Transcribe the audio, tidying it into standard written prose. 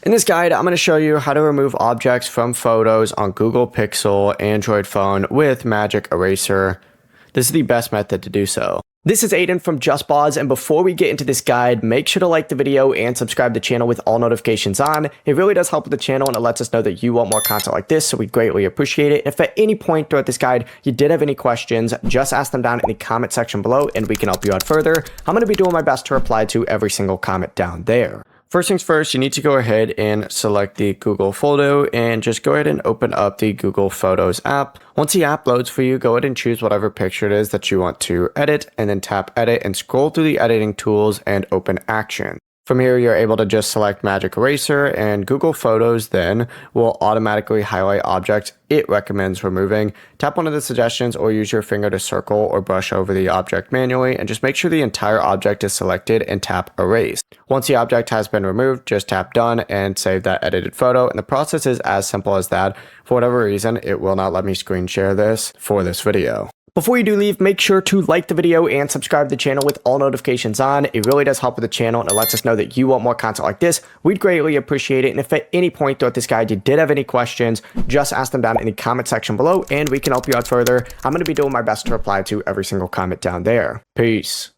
In this guide, I'm going to show you how to remove objects from photos on Google Pixel Android phone with Magic Eraser. This is the best method to do so. This is Aiden from JustBoz, and before we get into this guide, make sure to like the video and subscribe to the channel with all notifications on. It really does help with the channel, and it lets us know that you want more content like this, so we greatly appreciate it. If at any point throughout this guide you did have any questions, just ask them down in the comment section below, and we can help you out further. I'm going to be doing my best to reply to every single comment down there. First things first, you need to go ahead and select the Google photo and just go ahead and open up the Google Photos app. Once the app loads for you, go ahead and choose whatever picture it is that you want to edit, and then tap edit and scroll through the editing tools and open action. From here, you're able to just select Magic Eraser, and Google Photos then will automatically highlight objects it recommends removing. Tap one of the suggestions or use your finger to circle or brush over the object manually, and just make sure the entire object is selected and tap Erase. Once the object has been removed, just tap Done and save that edited photo, and the process is as simple as that. For whatever reason, it will not let me screen share this for this video. Before you do leave, make sure to like the video and subscribe to the channel with all notifications on. It really does help with the channel, and it lets us know that you want more content like this. We'd greatly appreciate it. And if at any point throughout this guide you did have any questions, just ask them down in the comment section below, and we can help you out further. I'm going to be doing my best to reply to every single comment down there. Peace.